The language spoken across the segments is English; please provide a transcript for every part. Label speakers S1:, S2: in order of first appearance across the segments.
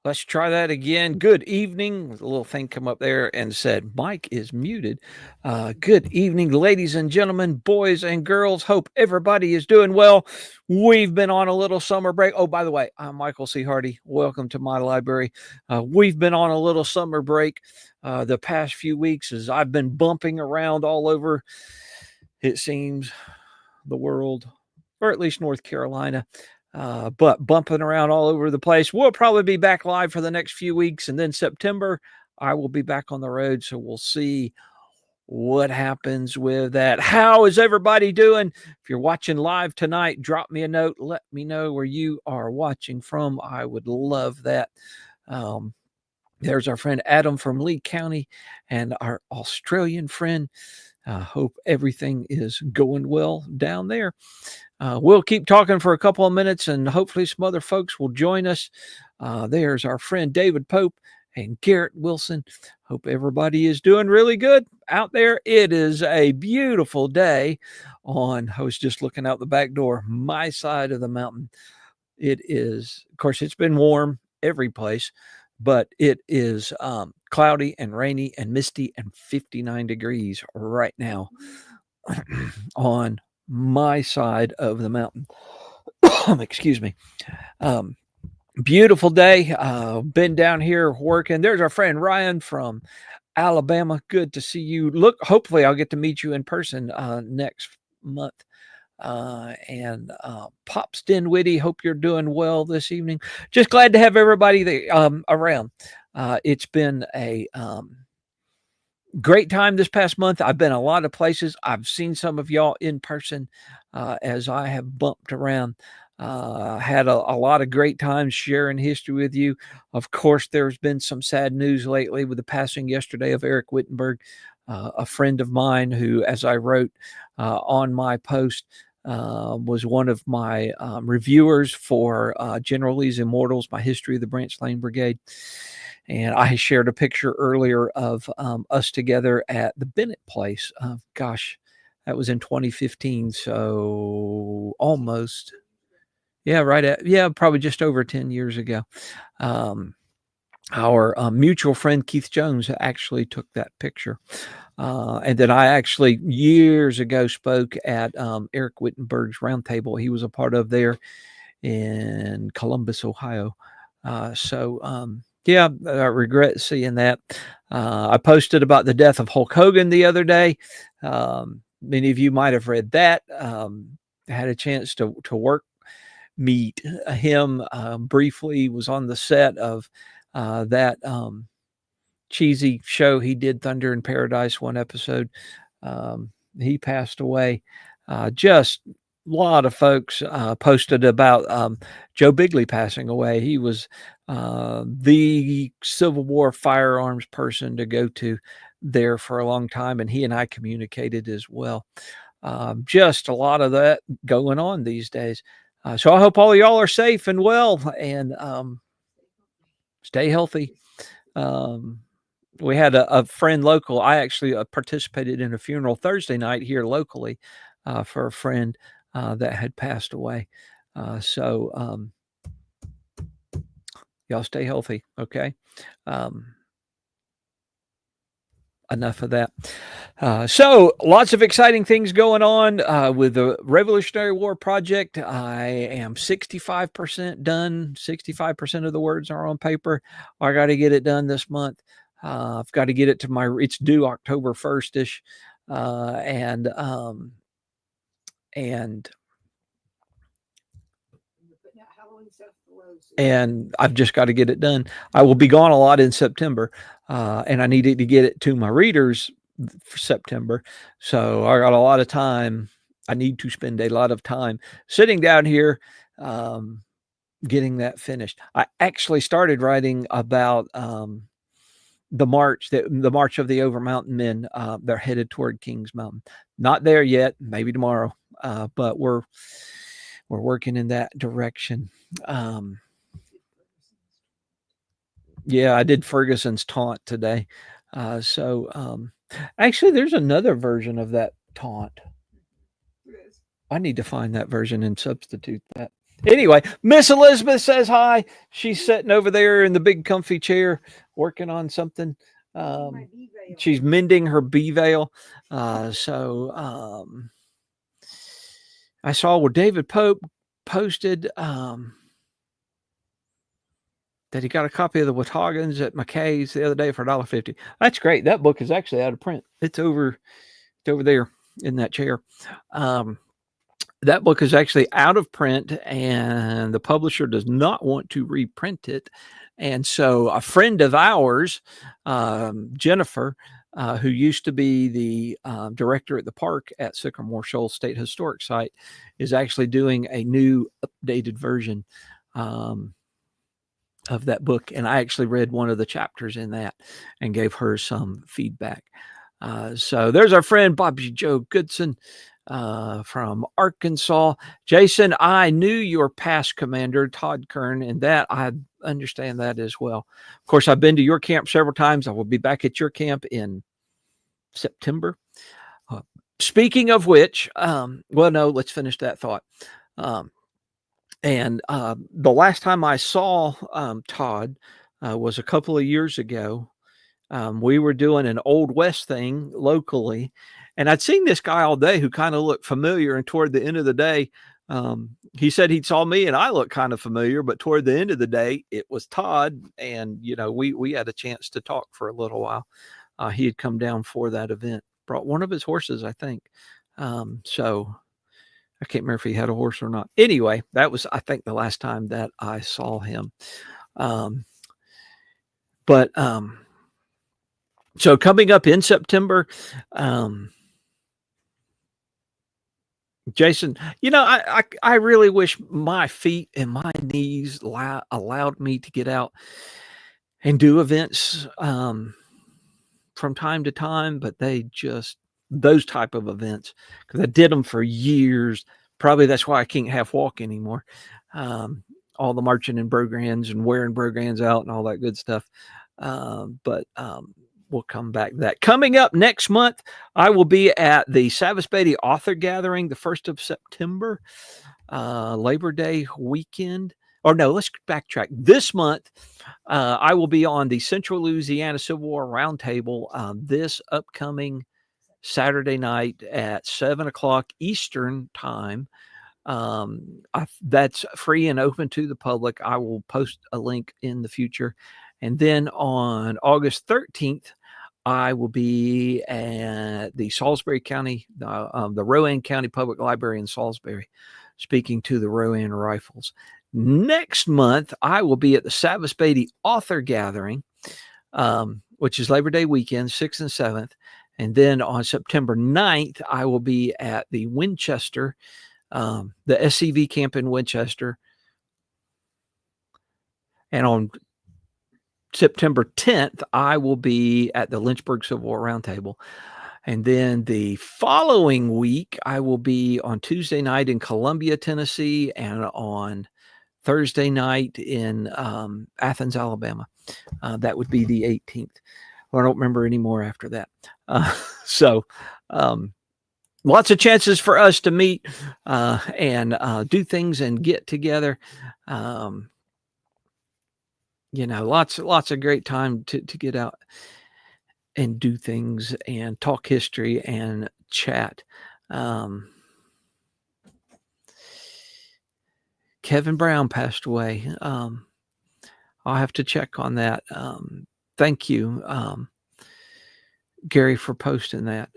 S1: Let's try that again. Good evening. A little thing come up there and said, Mike is muted. Good evening, ladies and gentlemen, boys and girls. Hope everybody is doing well. We've been on a little summer break. Oh, by the way, I'm Michael C. Hardy. Welcome to my library. We've been on a little summer break the past few weeks as I've been bumping around all over, it seems, the world, or at least North Carolina. But bumping around all over the place. We'll probably be back live for the next few weeks. And then September, I will be back on the road. So we'll see what happens with that. How is everybody doing? If you're watching live tonight, drop me a note. Let me know where you are watching from. I would love that. There's our friend Adam from Lee County and our Australian friend. Hope everything is going well down there. We'll keep talking for a couple of minutes and hopefully some other folks will join us. There's our friend David Pope and Garrett Wilson. Hope everybody is doing really good out there. It is a beautiful day I was just looking out the back door, my side of the mountain. It is, of course, it's been warm every place, but it is cloudy and rainy and misty and 59 degrees right now on my side of the mountain. Excuse me. Beautiful day. Been down here working. There's our friend Ryan from Alabama. Good to see you. Look, hopefully I'll get to meet you in person next month. And Pops Dinwiddie, hope you're doing well this evening. Just glad to have everybody around. It's been a great time this past month. I've been a lot of places. I've seen some of y'all in person as I have bumped around. Had a lot of great times sharing history with you. Of course, there's been some sad news lately with the passing yesterday of Eric Wittenberg, a friend of mine who, as I wrote on my post, was one of my reviewers for General Lee's Immortals, my history of the Branch Lane Brigade. And I shared a picture earlier of us together at the Bennett place. Gosh, that was in 2015. So almost, probably just over 10 years ago. Our mutual friend Keith Jones actually took that picture. And then I actually years ago spoke at Eric Wittenberg's roundtable. He was a part of there in Columbus, Ohio. Yeah, I regret seeing that. I posted about the death of Hulk Hogan the other day. Many of you might have read that. Had a chance to meet him briefly. Was on the set of that cheesy show he did, Thunder in Paradise, one episode. He passed away. Just a lot of folks posted about Joe Bigley passing away. He was the Civil War firearms person to go to there for a long time, and he and I communicated as well. Just a lot of that going on these days. So I hope all of y'all are safe and well and stay healthy. We had a friend local. I actually participated in a funeral Thursday night here locally for a friend that had passed away. So y'all stay healthy, okay? Enough of that. So lots of exciting things going on with the Revolutionary War project. I am 65% done. 65% of the words are on paper. I got to get it done this month. I've got to get it to it's due October 1st-ish. And I've just got to get it done. I will be gone a lot in September, and I needed to get it to my readers for September. So I got a lot of time. I need to spend a lot of time sitting down here, getting that finished. I actually started writing about the march of the Over Mountain Men. They're headed toward Kings Mountain. Not there yet. Maybe tomorrow, but we're working in that direction. Yeah, I did Ferguson's taunt today. Actually, there's another version of that taunt. I need to find that version and substitute that. Anyway, Miss Elizabeth says hi. She's sitting over there in the big comfy chair working on something. Um, she's mending her bee veil. I saw where David Pope posted that he got a copy of the Watagans at McKay's the other day for $1.50. That's great. That book is actually out of print. It's over there in that chair. That book is actually out of print, and the publisher does not want to reprint it. And so, a friend of ours, Jennifer, who used to be the director at the park at Sycamore Shoals State Historic Site, is actually doing a new updated version of that book. And I actually read one of the chapters in that and gave her some feedback. So there's our friend Bobby Joe Goodson from Arkansas. Jason, I knew your past commander, Todd Kern, and that I understand that as well. Of course, I've been to your camp several times. I will be back at your camp in September. Speaking of which, well, no, let's finish that thought. And the last time I saw Todd was a couple of years ago. We were doing an Old West thing locally, and I'd seen this guy all day who kind of looked familiar. And toward the end of the day, he said he'd saw me, and I looked kind of familiar. But toward the end of the day, it was Todd, and we had a chance to talk for a little while. He had come down for that event, brought one of his horses, I think. So I can't remember if he had a horse or not. Anyway, that was, I think, the last time that I saw him. So coming up in September, Jason, I really wish my feet and my knees allowed me to get out and do events from time to time, but those type of events, because I did them for years. Probably that's why I can't half walk anymore. All the marching in Brogans and wearing Brogans out and all that good stuff. But we'll come back to that. Coming up next month, I will be at the Savas Beatty Author Gathering the 1st of September, Labor Day weekend. Or no, let's backtrack. This month, I will be on the Central Louisiana Civil War Roundtable this upcoming Saturday night at 7 o'clock Eastern time. That's free and open to the public. I will post a link in the future. And then on August 13th, I will be at the Salisbury County, the Rowan County Public Library in Salisbury, speaking to the Rowan Rifles. Next month, I will be at the Savas Beatty Author Gathering, which is Labor Day weekend, 6th and 7th. And then on September 9th, I will be at the Winchester, the SCV camp in Winchester. And on September 10th, I will be at the Lynchburg Civil War Roundtable. And then the following week, I will be on Tuesday night in Columbia, Tennessee, and on Thursday night in Athens, Alabama. That would be the 18th. Well, I don't remember anymore after that. So lots of chances for us to meet and do things and get together. Lots of great time to get out and do things and talk history and chat. Kevin Brown passed away. I'll have to check on that. Thank you, Gary, for posting that.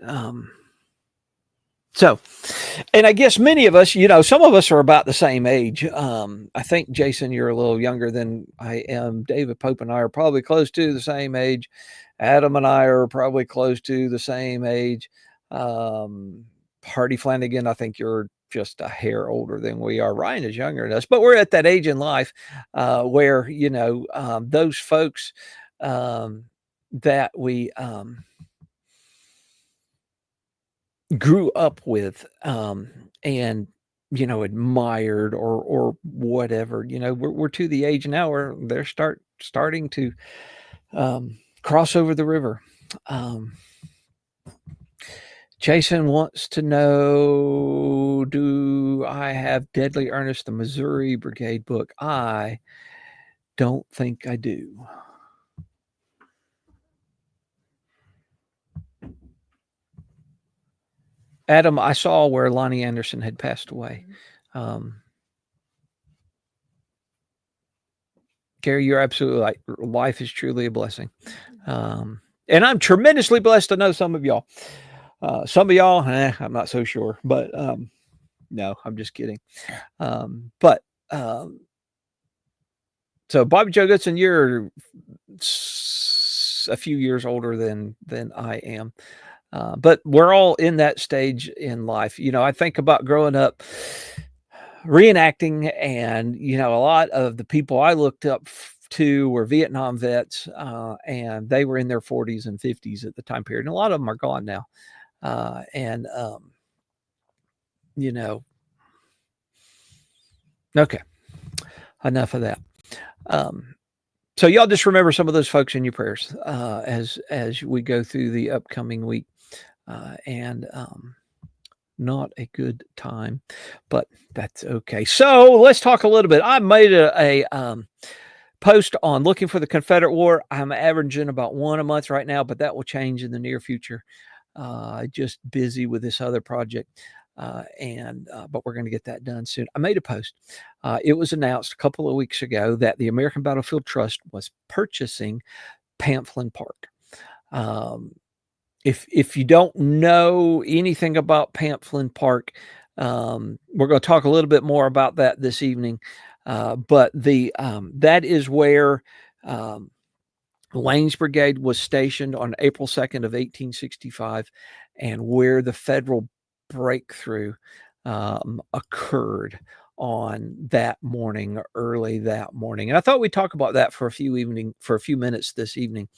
S1: So, and I guess many of us, some of us are about the same age. I think, Jason, you're a little younger than I am. David Pope and I are probably close to the same age. Adam and I are probably close to the same age. Hardy Flanagan, I think you're just a hair older than we are. Ryan is younger than us, but we're at that age in life where, those folks that we grew up with and admired or whatever, we're to the age now where they're starting to cross over the river. Jason wants to know So, do I have Deadly Ernest, the Missouri Brigade book? I don't think I do. Adam, I saw where Lonnie Anderson had passed away. Gary, you're absolutely right. Life is truly a blessing. And I'm tremendously blessed to know some of y'all. Some of y'all, I'm not so sure, but no, I'm just kidding. But so Bobby Joe Goodson, you're a few years older than I am. But we're all in that stage in life. You know, I think about growing up reenacting, and, you know, a lot of the people I looked up to were Vietnam vets, and they were in their 40s and 50s at the time period. And a lot of them are gone now. You know, okay, enough of that. So y'all just remember some of those folks in your prayers as we go through the upcoming week, and not a good time, but that's okay. So let's talk a little bit. I made a post on looking for the Confederate War. I'm averaging about one a month right now, but that will change in the near future. Just busy with this other project. But we're going to get that done soon. I made a post. It was announced a couple of weeks ago that the American Battlefield Trust was purchasing Pamphlet Park. If you don't know anything about Pamphlet Park, we're going to talk a little bit more about that this evening. But that is where Lane's Brigade was stationed on April 2nd of 1865, and where the Federal breakthrough occurred on that morning, early that morning. And I thought we'd talk about that for a few minutes this evening,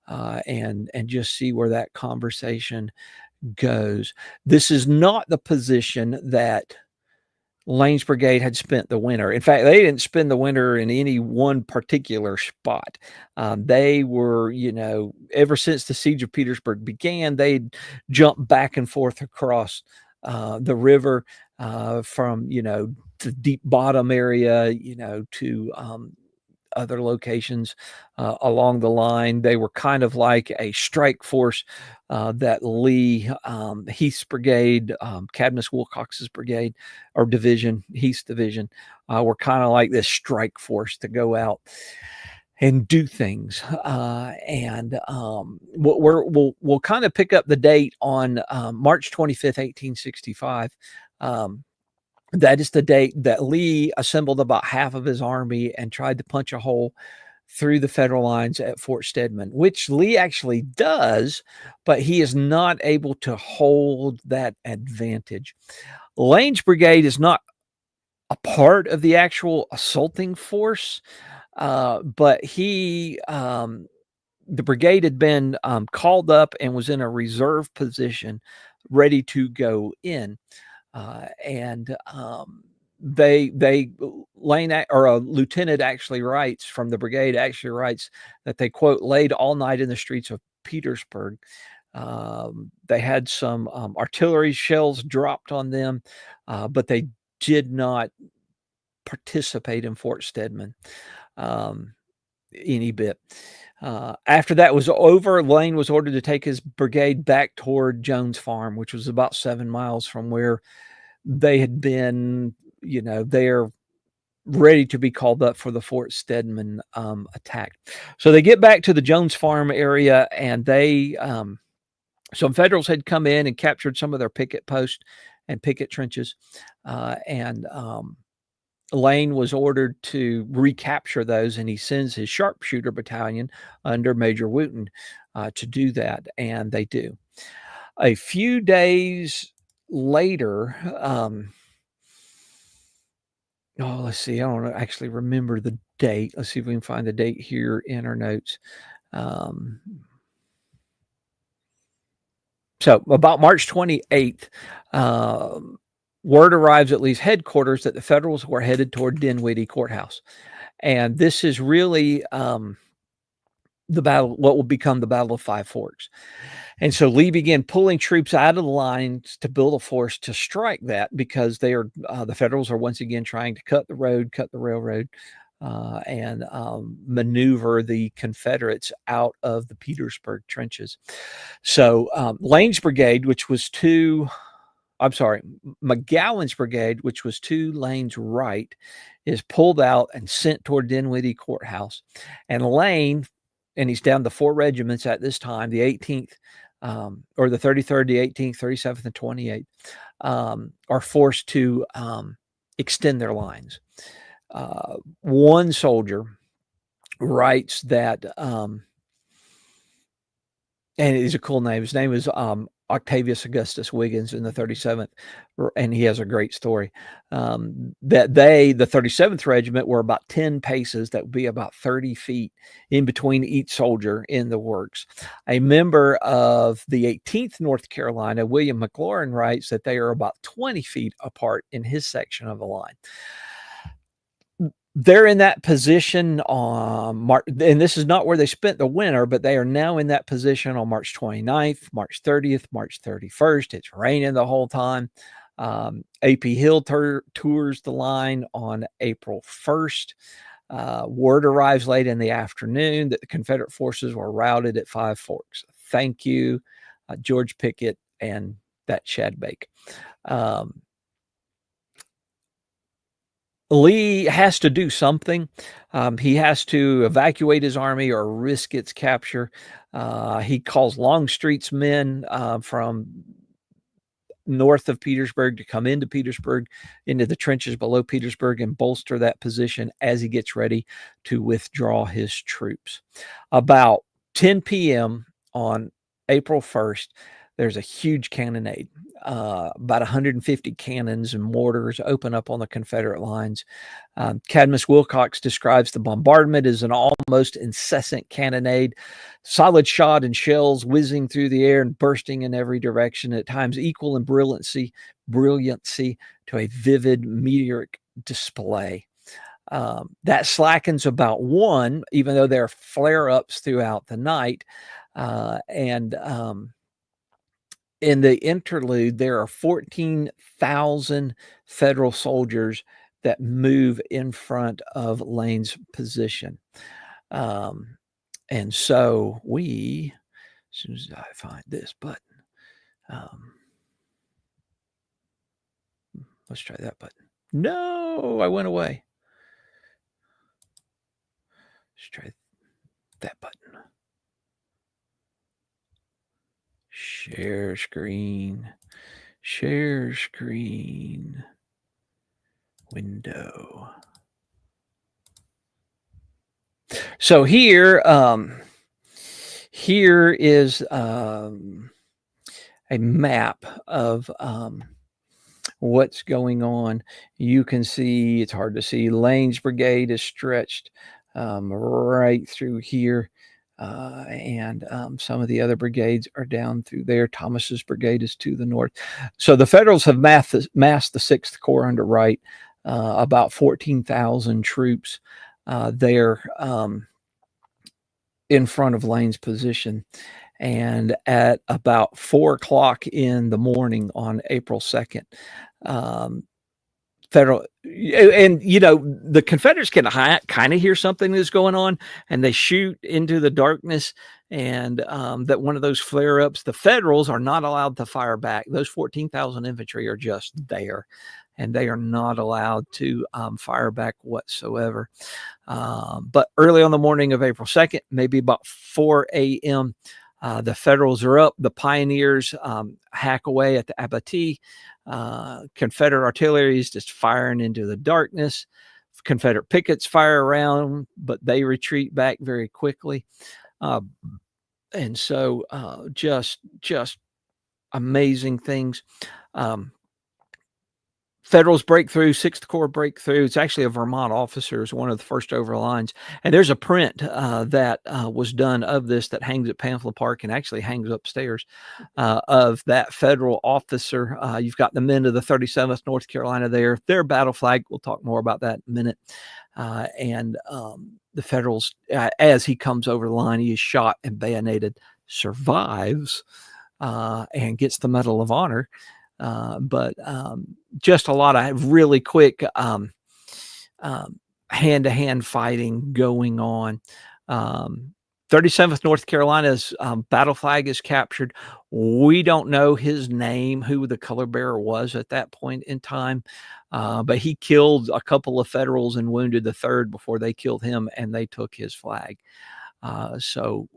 S1: and just see where that conversation goes. This is not the position that Lane's Brigade had spent the winter. In fact, they didn't spend the winter in any one particular spot. They were, you know, ever since the siege of Petersburg began, they'd jumped back and forth across the river, from, you know, the Deep Bottom area, you know, to other locations along the line. They were kind of like a strike force that Lee, Heath's brigade, Cadmus Wilcox's brigade or division, Heath's division, were kind of like this strike force to go out and do things. We'll kind of pick up the date on March 25th, 1865. That is the date that Lee assembled about half of his army and tried to punch a hole through the Federal lines at Fort Stedman, which Lee actually does, but he is not able to hold that advantage. Lane's brigade is not a part of the actual assaulting force, but the brigade had been called up and was in a reserve position, ready to go in. Lane, or a lieutenant actually writes from the brigade, that they, quote, laid all night in the streets of Petersburg. They had some artillery shells dropped on them, but they did not participate in Fort Stedman any bit. After that was over, Lane was ordered to take his brigade back toward Jones Farm, which was about 7 miles from where they had been. You know, they're ready to be called up for the Fort Stedman attack. So they get back to the Jones Farm area, and some Federals had come in and captured some of their picket posts and picket trenches, and Lane was ordered to recapture those, and he sends his sharpshooter battalion under Major Wooten to do that, and they do. A few days later, let's see, I don't actually remember the date. Let's see if we can find the date here in our notes. So about March 28th, word arrives at Lee's headquarters that the Federals were headed toward Dinwiddie Courthouse. And this is really what will become the Battle of Five Forks. And so Lee began pulling troops out of the lines to build a force to strike that, because the Federals are once again trying to cut the railroad, and maneuver the Confederates out of the Petersburg trenches. So Lane's brigade, McGowan's brigade, which was to Lane's right, is pulled out and sent toward Dinwiddie Courthouse. And Lane, and he's down to 4 regiments at this time, the 18th, or the 33rd, the 18th, 37th, and 28th, are forced to extend their lines. One soldier writes that, and it's a cool name. His name is Octavius Augustus Wiggins in the 37th, and he has a great story. That the 37th Regiment, were about 10 paces, that would be about 30 feet in between each soldier in the works. A member of the 18th North Carolina, William McLaurin, writes that they are about 20 feet apart in his section of the line. They're in that position on March, and this is not where they spent the winter, but they are now in that position on March 29th, March 30th, March 31st. It's raining the whole time. AP Hill tours the line on April 1st. Word arrives late in the afternoon that the Confederate forces were routed at Five Forks. Thank you, George Pickett and that Shadbake. Lee has to do something. He has to evacuate his army or risk its capture. He calls Longstreet's men from north of Petersburg to come into Petersburg, into the trenches below Petersburg, and bolster that position as he gets ready to withdraw his troops. About 10 p.m. on April 1st, there's a huge cannonade. About 150 cannons and mortars open up on the Confederate lines. Cadmus Wilcox describes the bombardment as an almost incessant cannonade, solid shot and shells whizzing through the air and bursting in every direction, at times equal in brilliancy to a vivid meteoric display. That slackens about 1, even though there are flare-ups throughout the night. In the interlude, there are 14,000 Federal soldiers that move in front of Lane's position. And so as soon as I find this button, let's try that button. No, I went away. Let's try that button. Share screen, window. So here is a map of what's going on. You can see, it's hard to see, Lane's brigade is stretched right through here. And some of the other brigades are down through there. Thomas's brigade is to the north. So the Federals have massed the 6th Corps under Wright, about 14,000 troops there in front of Lane's position. And at about 4 o'clock in the morning on April 2nd, Federal, and the Confederates can kind of hear something is going on, and they shoot into the darkness, and that one of those flare-ups, the Federals are not allowed to fire back. Those 14,000 infantry are just there, and they are not allowed to fire back whatsoever. But early on the morning of April 2nd, maybe about 4 a.m., the Federals are up. The Pioneers hack away at the abattis. Confederate artillery is just firing into the darkness. Confederate pickets fire around, but they retreat back very quickly. And so just amazing things. Federals breakthrough, Sixth Corps breakthrough. It's actually a Vermont officer is one of the first over lines. And there's a print that was done of this that hangs at Pamphlet Park and actually hangs upstairs of that federal officer. You've got the men of the 37th North Carolina there. Their battle flag. We'll talk more about that in a minute. And the Federals, as he comes over the line, he is shot and bayoneted, survives, and gets the Medal of Honor. But just a lot of really quick hand-to-hand fighting going on. 37th North Carolina's battle flag is captured. We don't know his name, who the color bearer was at that point in time, but he killed a couple of Federals and wounded the third before they killed him, and they took his flag. So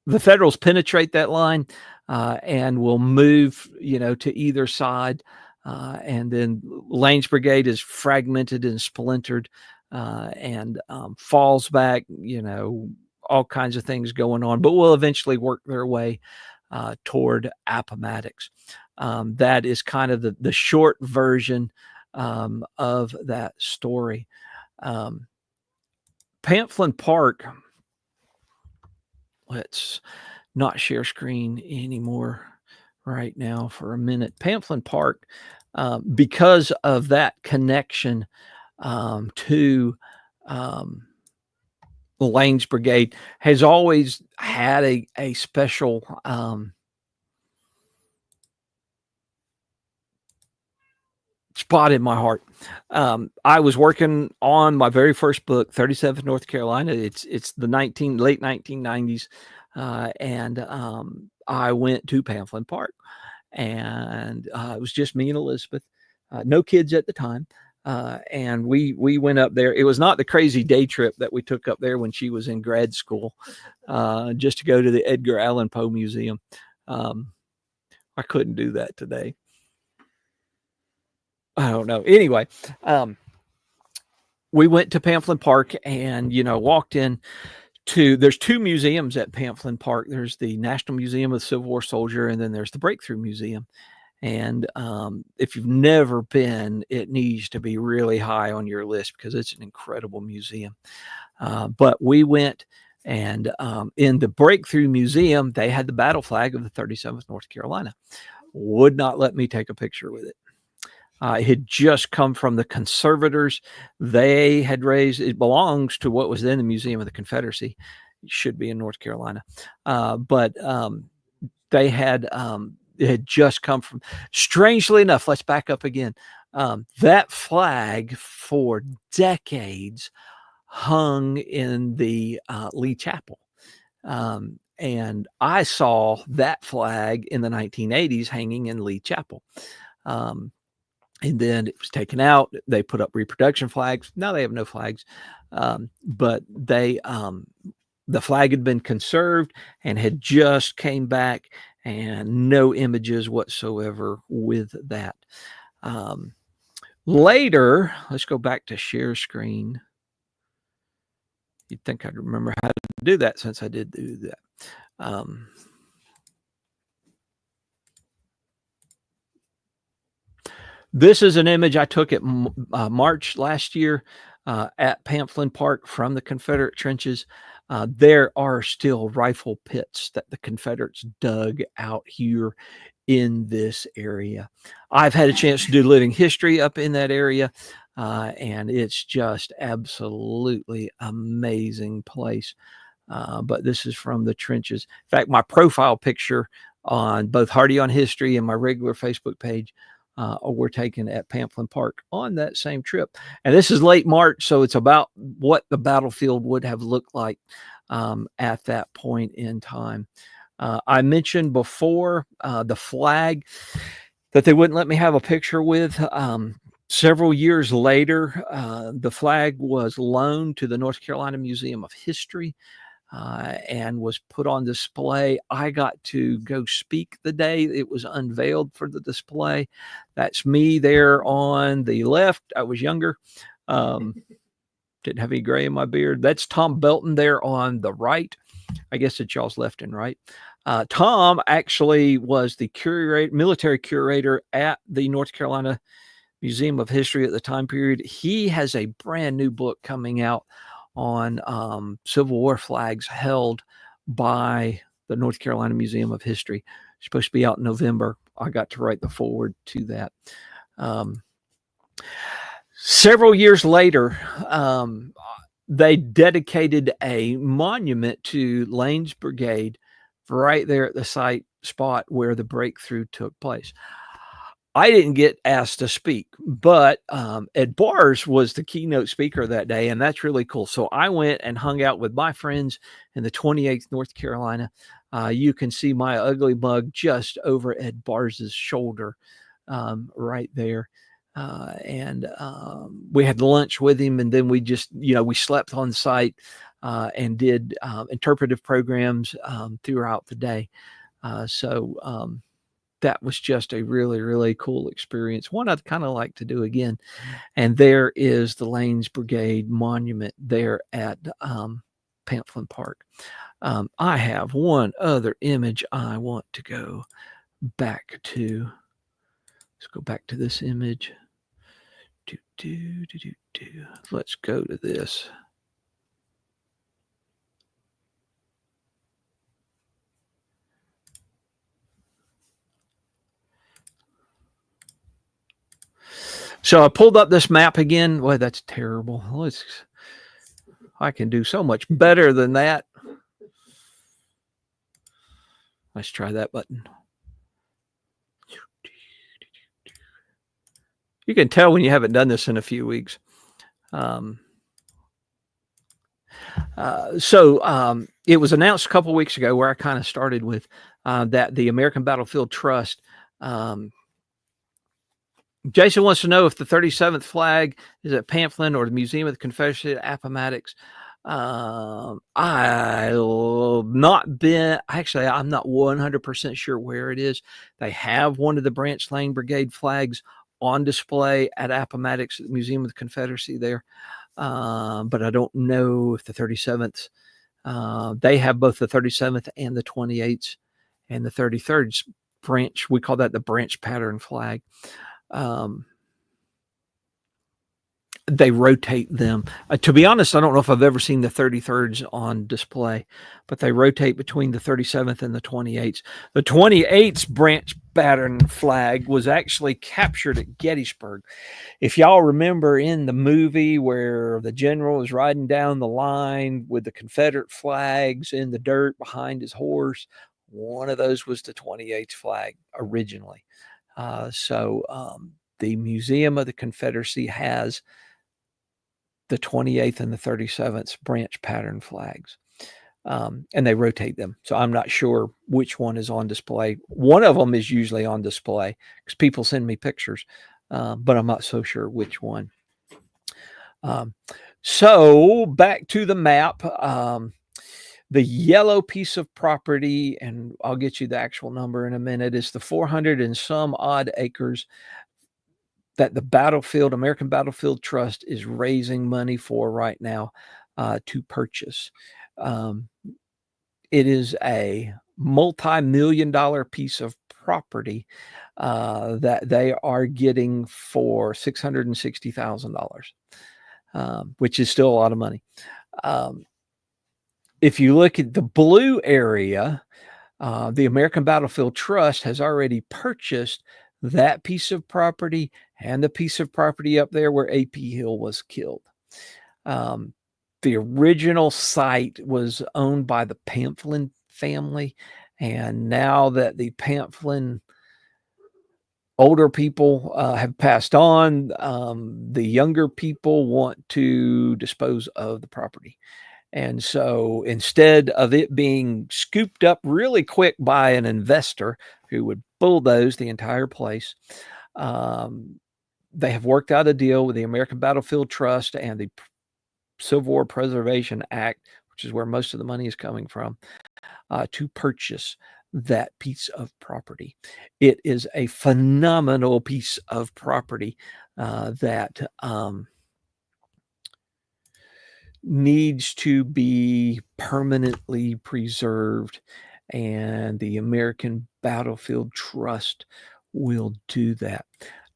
S1: the Federals penetrate that line and will move, to either side. And then Lane's brigade is fragmented and splintered and falls back, all kinds of things going on, but will eventually work their way toward Appomattox. That is kind of the short version of that story. Pamphlet Park, let's not share screen anymore right now for a minute. Pamphlet Park, because of that connection to Lane's brigade, has always had a special spot in my heart. I was working on my very first book, 37th North Carolina. It's the late 1990s. And I went to Pamphlet Park, and it was just me and Elizabeth, no kids at the time. And we went up there. It was not the crazy day trip that we took up there when she was in grad school, just to go to the Edgar Allan Poe Museum. I couldn't do that today. I don't know. Anyway, we went to Pamphlet Park and, walked in there's two museums at Pamphlet Park. There's the National Museum of the Civil War Soldier, and then there's the Breakthrough Museum. And if you've never been, it needs to be really high on your list because it's an incredible museum. But we went, and in the Breakthrough Museum, they had the battle flag of the 37th North Carolina. Would not let me take a picture with it. It had just come from the conservators. They had raised, it belongs to what was then the Museum of the Confederacy. It should be in North Carolina. But they had, it had just come from, strangely enough, let's back up again. That flag for decades hung in the Lee Chapel. And I saw that flag in the 1980s hanging in Lee Chapel. And then it was taken out. They put up reproduction flags. Now they have no flags. But the flag had been conserved and had just came back, and no images whatsoever with that. Later, let's go back to share screen. You'd think I'd remember how to do that since I did do that. This is an image I took at March last year at Pamphlet Park from the Confederate trenches. There are still rifle pits that the Confederates dug out here in this area. I've had a chance to do living history up in that area, and it's just absolutely amazing place. But this is from the trenches. In fact, my profile picture on both Hardy on History and my regular Facebook page were taken at Pamphlet Park on that same trip. And this is late March, so it's about what the battlefield would have looked like at that point in time. I mentioned before the flag that they wouldn't let me have a picture with. Several years later, the flag was loaned to the North Carolina Museum of History and was put on display. I got to go speak the day it was unveiled for the display. That's me there on the left. I was younger. Didn't have any gray in my beard. That's Tom Belton there on the right. I guess it's y'all's left and right. Tom actually was the military curator at the North Carolina Museum of History at the time period. He has a brand new book coming out on Civil War flags held by the North Carolina Museum of History. It's supposed to be out in November. I got to write the foreword to that. Several years later, they dedicated a monument to Lane's Brigade right there at the spot where the breakthrough took place. I didn't get asked to speak, but Ed Bars was the keynote speaker that day, and that's really cool. So I went and hung out with my friends in the 28th North Carolina. You can see my ugly mug just over Ed Bars's shoulder right there. And we had lunch with him, and then we just, we slept on site and did interpretive programs throughout the day. So that was just a really, really cool experience. One I'd kind of like to do again. And there is the Lane's Brigade monument there at Pamphlet Park. I have one other image I want to go back to. Let's go back to this image. Let's go to this. So I pulled up this map again. Boy, that's terrible. I can do so much better than that. Let's try that button. You can tell when you haven't done this in a few weeks. So it was announced a couple weeks ago, where I kind of started with that the American Battlefield Trust. Jason wants to know if the 37th flag is at Pamphlet or the Museum of the Confederate at Appomattox. I've not been, actually, I'm not 100% sure where it is. They have one of the Branch Lane Brigade flags on display at Appomattox at the Museum of the Confederacy there. But I don't know if the 37th, they have both the 37th and the 28th, and the 33rd branch. We call that the branch pattern flag. They rotate them. To be honest, I don't know if I've ever seen the 33rds on display, but they rotate between the 37th and the 28th. The 28th branch pattern flag was actually captured at Gettysburg. If y'all remember in the movie where the general is riding down the line with the Confederate flags in the dirt behind his horse, one of those was the 28th flag originally. So the Museum of the Confederacy has the 28th and the 37th branch pattern flags, and they rotate them. So I'm not sure which one is on display. One of them is usually on display because people send me pictures, but I'm not so sure which one. So back to the map. The yellow piece of property, and I'll get you the actual number in a minute, is the 400 and some odd acres that the American Battlefield Trust is raising money for right now to purchase. It is a multi-million-dollar piece of property that they are getting for $660,000, which is still a lot of money. If you look at the blue area, the American Battlefield Trust has already purchased that piece of property and the piece of property up there where A.P. Hill was killed. The original site was owned by the Pamphlet family, and now that the Pamphlet older people have passed on, the younger people want to dispose of the property. And so instead of it being scooped up really quick by an investor who would bulldoze the entire place, they have worked out a deal with the American Battlefield Trust and the Civil War Preservation Act, which is where most of the money is coming from, to purchase that piece of property. It is a phenomenal piece of property that needs to be permanently preserved. and the American Battlefield Trust will do that.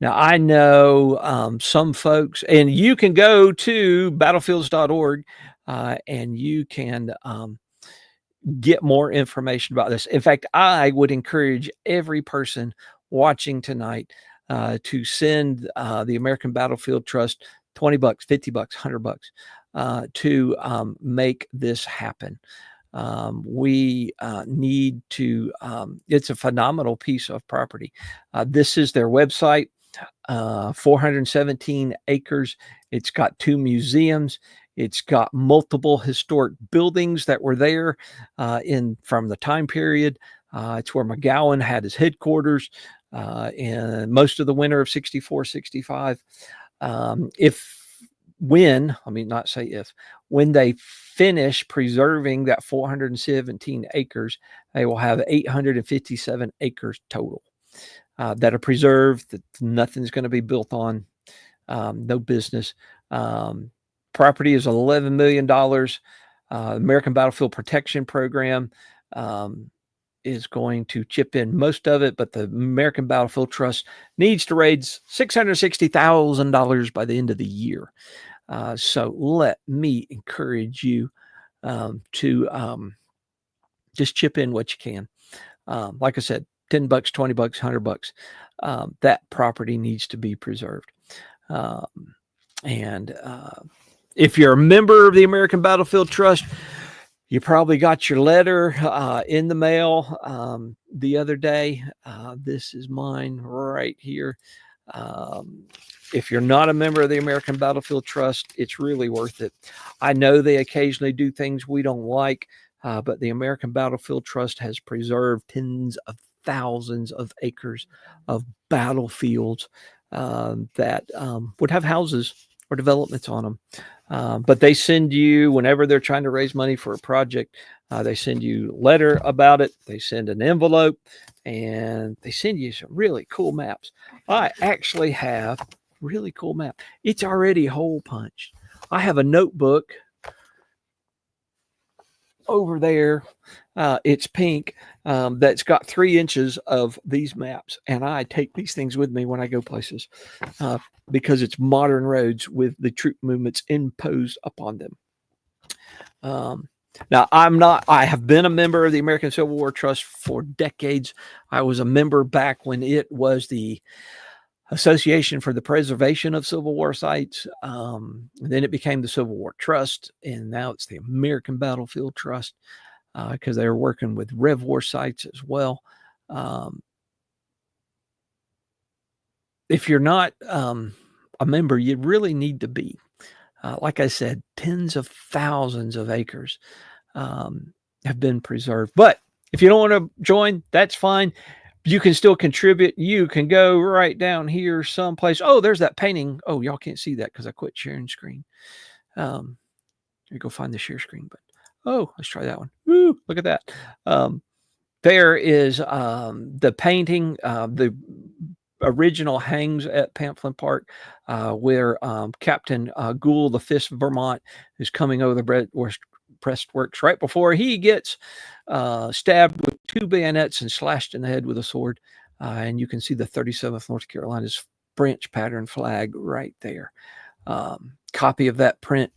S1: Now, I know some folks, and you can go to battlefields.org and you can get more information about this. In fact, I would encourage every person watching tonight to send the American Battlefield Trust $20, $50, $100 to make this happen. We need to, it's a phenomenal piece of property. This is their website, 417 acres. It's got 2 museums. It's got multiple historic buildings that were there from the time period. It's where McGowan had his headquarters in most of the winter of 64, 65. When they finish preserving that 417 acres, they will have 857 acres total that are preserved, that nothing's going to be built on, no business. Property is $11 million. American Battlefield Protection Program is going to chip in most of it, but the American Battlefield Trust needs to raise $660,000 by the end of the year. So let me encourage you to just chip in what you can. Like I said, $10, $20, $100. That property needs to be preserved. If you're a member of the American Battlefield Trust, you probably got your letter in the mail the other day. This is mine right here. If you're not a member of the American Battlefield Trust, it's really worth it. I know they occasionally do things we don't like, but the American Battlefield Trust has preserved tens of thousands of acres of battlefields that would have houses or developments on them. But they send you, whenever they're trying to raise money for a project, they send you a letter about it. They send an envelope, and they send you some really cool maps. I actually have a really cool map. It's already hole punched. I have a notebook over there. It's pink. That's got 3 inches of these maps. And I take these things with me when I go places because it's modern roads with the troop movements imposed upon them. Now, I have been a member of the American Civil War Trust for decades. I was a member back when it was the Association for the Preservation of Civil War Sites. Then it became the Civil War Trust, and now it's the American Battlefield Trust because they were working with Rev War sites as well. If you're not a member, you really need to be. Like I said, tens of thousands of acres have been preserved. But if you don't want to join, that's fine. You can still contribute. You can go right down here someplace. Oh, there's that painting. Oh, y'all can't see that because I quit sharing screen. You go find the share screen button. Oh, let's try that one. Woo, look at that. There is the painting. The original hangs at Pamphlet Park, where Captain Gould, the 5th Vermont, is coming over the breastworks right before he gets stabbed with 2 bayonets and slashed in the head with a sword. And you can see the 37th North Carolina's branch pattern flag right there. Copy of that print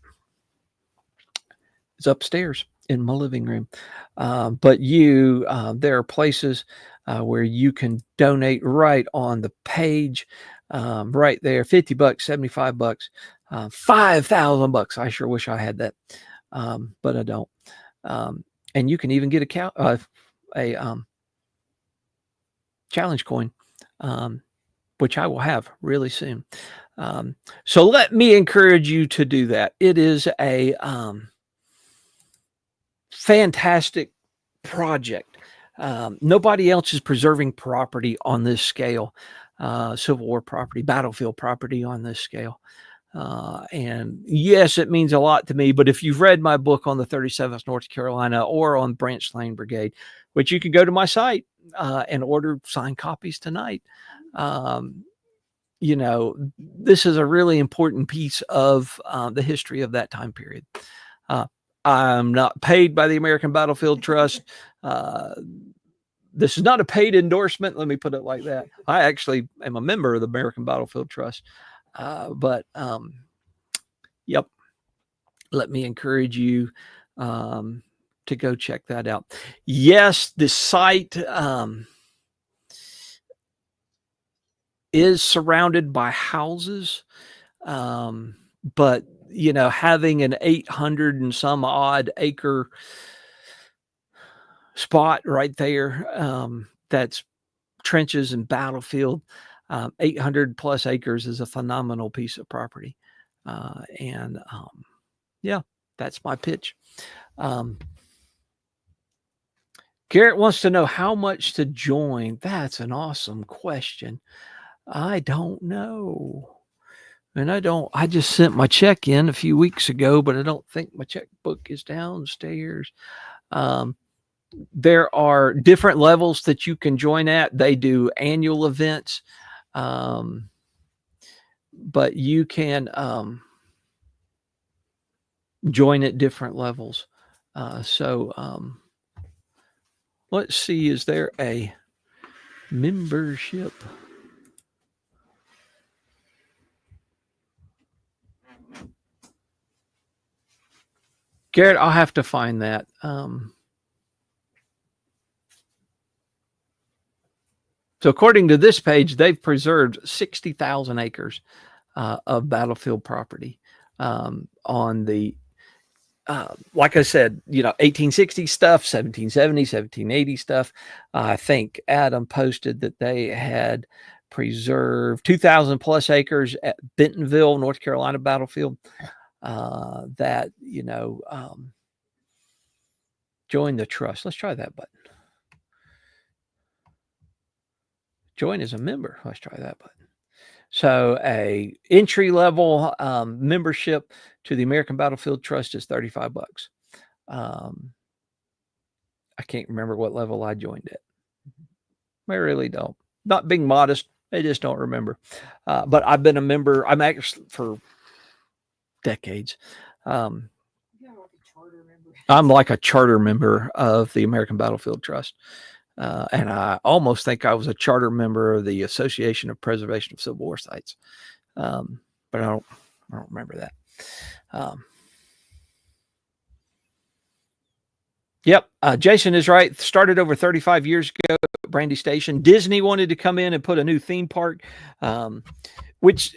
S1: is upstairs in my living room. But there are places where you can donate right on the page, right there. $50, $75, $5,000. I sure wish I had that, but I don't. And you can even get a challenge coin, which I will have really soon. So let me encourage you to do that. It is a fantastic project. Nobody else is preserving property on this scale, Civil War property, battlefield property on this scale. And yes, it means a lot to me, but if you've read my book on the 37th North Carolina or on Branch Lane Brigade, which you can go to my site and order signed copies tonight, this is a really important piece of the history of that time period. I'm not paid by the American Battlefield Trust. This is not a paid endorsement. Let me put it like that. I actually am a member of the American Battlefield Trust. But yep, let me encourage you to go check that out. Yes, the site is surrounded by houses, but having an 800 and some odd acre spot right there, that's trenches and battlefield. 800 plus acres is a phenomenal piece of property. And yeah, that's my pitch. Garrett wants to know how much to join. That's an awesome question. I don't know. And I just sent my check in a few weeks ago, but I don't think my checkbook is downstairs. There are different levels that you can join at. They do annual events. But you can join at different levels. So let's see, is there a membership? Garrett, I'll have to find that. So according to this page, they've preserved 60,000 acres of battlefield property on the, like I said, 1860 stuff, 1770, 1780 stuff. I think Adam posted that they had preserved 2,000 plus acres at Bentonville, North Carolina battlefield. That, join the trust. Let's try that button. Join as a member. Let's try that button. So a entry level membership to the American Battlefield Trust is $35. I can't remember what level I joined at. I really don't. Not being modest, I just don't remember. But I've been a member. I'm actually for decades. I'm like a charter member of the American Battlefield Trust. And I almost think I was a charter member of the Association of Preservation of Civil War Sites. But I don't remember that. Yep. Jason is right. Started over 35 years ago at Brandy Station. Disney wanted to come in and put a new theme park, which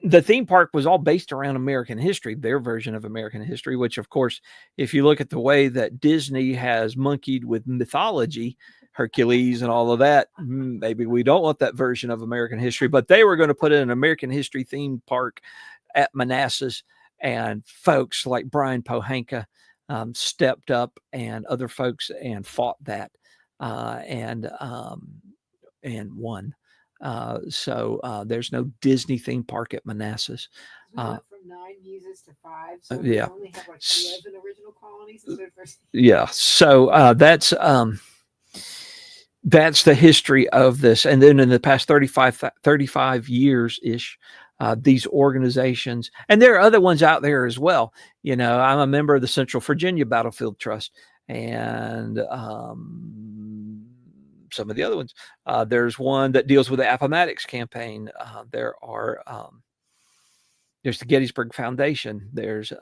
S1: the theme park was all based around American history, their version of American history, which, of course, if you look at the way that Disney has monkeyed with mythology, Hercules and all of that, maybe we don't want that version of American history, but they were going to put in an American history theme park at Manassas, and folks like Brian Pohanka stepped up, and other folks, and fought that and won. So there's no Disney theme park at Manassas.
S2: From 9 muses to 5. So
S1: Yeah.
S2: we only have like 11 original colonies.
S1: Yeah. So that's the history of this. And then in the past 35 years ish, these organizations, and there are other ones out there as well. I'm a member of the Central Virginia Battlefield Trust, and some of the other ones. There's one that deals with the Appomattox campaign. There's the Gettysburg Foundation. There's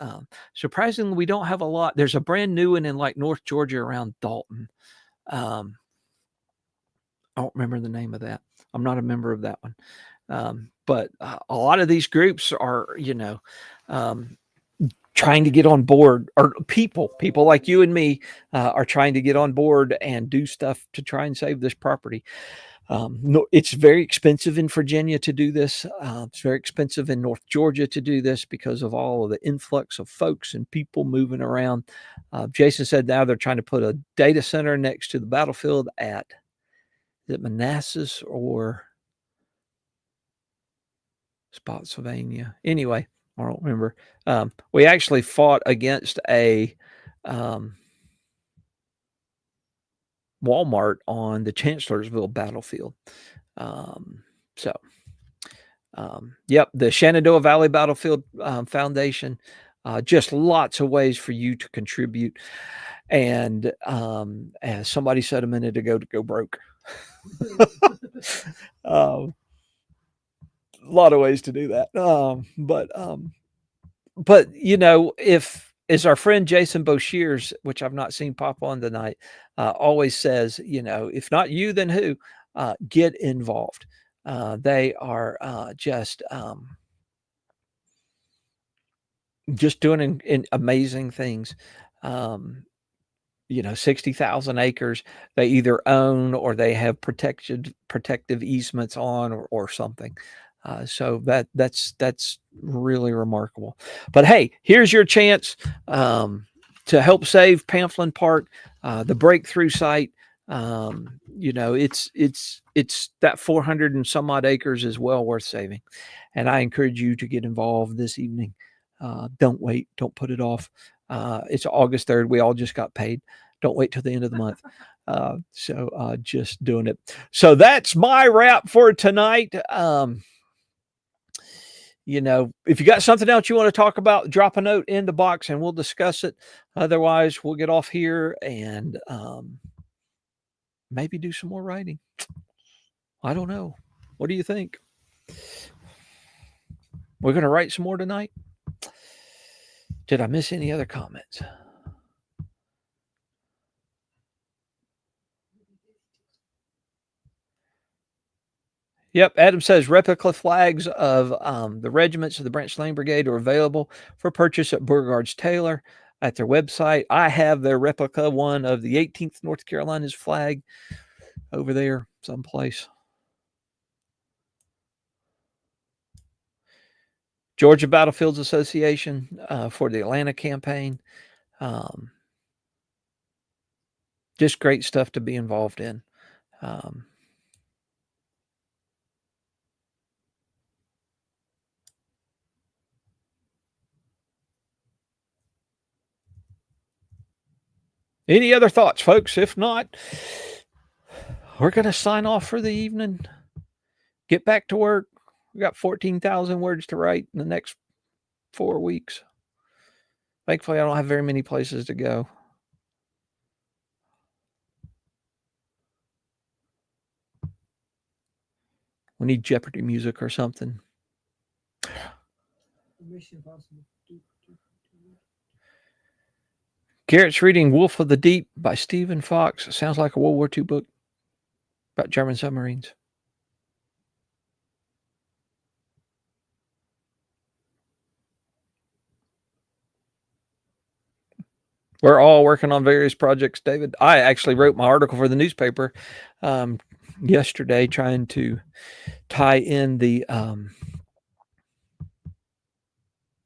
S1: surprisingly, we don't have a lot. There's a brand new one in like North Georgia around Dalton. I don't remember the name of that. I'm not a member of that one. But a lot of these groups are, trying to get on board, or people like you and me are trying to get on board and do stuff to try and save this property. No, it's very expensive in Virginia to do this. It's very expensive in North Georgia to do this because of all of the influx of folks and people moving around. Jason said now they're trying to put a data center next to the battlefield at, is it Manassas or Spotsylvania? Anyway, I don't remember. We actually fought against a Walmart on the Chancellorsville battlefield. Yep, the Shenandoah Valley Battlefield Foundation Just lots of ways for you to contribute. And as somebody said a minute ago, to go broke. A lot of ways to do that. But if as our friend Jason Boshears, which I've not seen pop on tonight, always says, if not you, then who? Get involved. They are just doing amazing things. 60,000 acres they either own or they have protective easements on or something. So that's really remarkable. But hey, here's your chance to help save Pamphlet Park, the breakthrough site. It's that 400 and some odd acres is well worth saving, and I encourage you to get involved this evening. Don't wait. Don't put it off. It's August 3rd. We all just got paid. Don't wait till the end of the month. So just doing it. So that's my wrap for tonight. If you got something else you want to talk about, drop a note in the box and we'll discuss it. Otherwise, we'll get off here and maybe do some more writing. I don't know. What do you think? We're going to write some more tonight? Did I miss any other comments? Yep, Adam says replica flags of the regiments of the Branch Lane Brigade are available for purchase at Beauregard's Taylor at their website. I have their replica one of the 18th North Carolina's flag over there someplace. Georgia Battlefields Association for the Atlanta campaign. Just great stuff to be involved in. Any other thoughts, folks? If not, we're going to sign off for the evening. Get back to work. We got 14,000 words to write in the next 4 weeks. Thankfully, I don't have very many places to go. We need Jeopardy music or something. Mission Impossible. Garrett's reading Wolf of the Deep by Stephen Fox. Sounds like a World War II book about German submarines. We're all working on various projects, David. I actually wrote my article for the newspaper yesterday trying to tie in the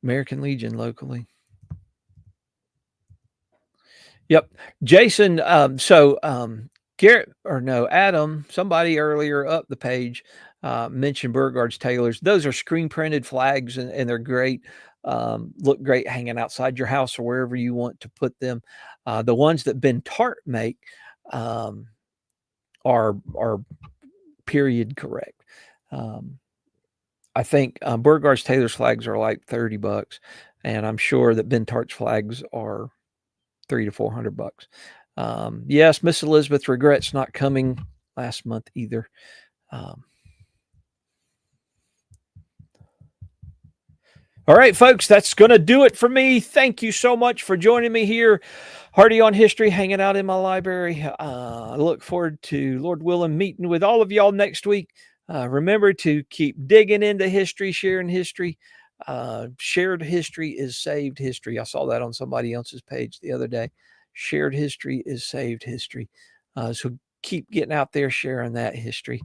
S1: American Legion locally. Yep. Jason, Garrett, Adam, somebody earlier up the page mentioned Beauregard's Taylors. Those are screen printed flags and they're great. Look great hanging outside your house or wherever you want to put them. The ones that Ben Tart make are period correct. I think Beauregard's Taylor's flags are like $30, and I'm sure that Ben Tart's flags are $300 to $400. Yes, Miss Elizabeth regrets not coming last month either. All right, folks, that's going to do it for me. Thank you so much for joining me here. Hardy on History, hanging out in my library. I look forward to, Lord willing, meeting with all of y'all next week. Remember to keep digging into history, sharing history. Shared history is saved history. I saw that on somebody else's page the other day. Shared history is saved history. So keep getting out there, sharing that history,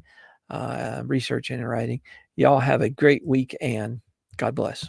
S1: researching and writing. Y'all have a great week and God bless.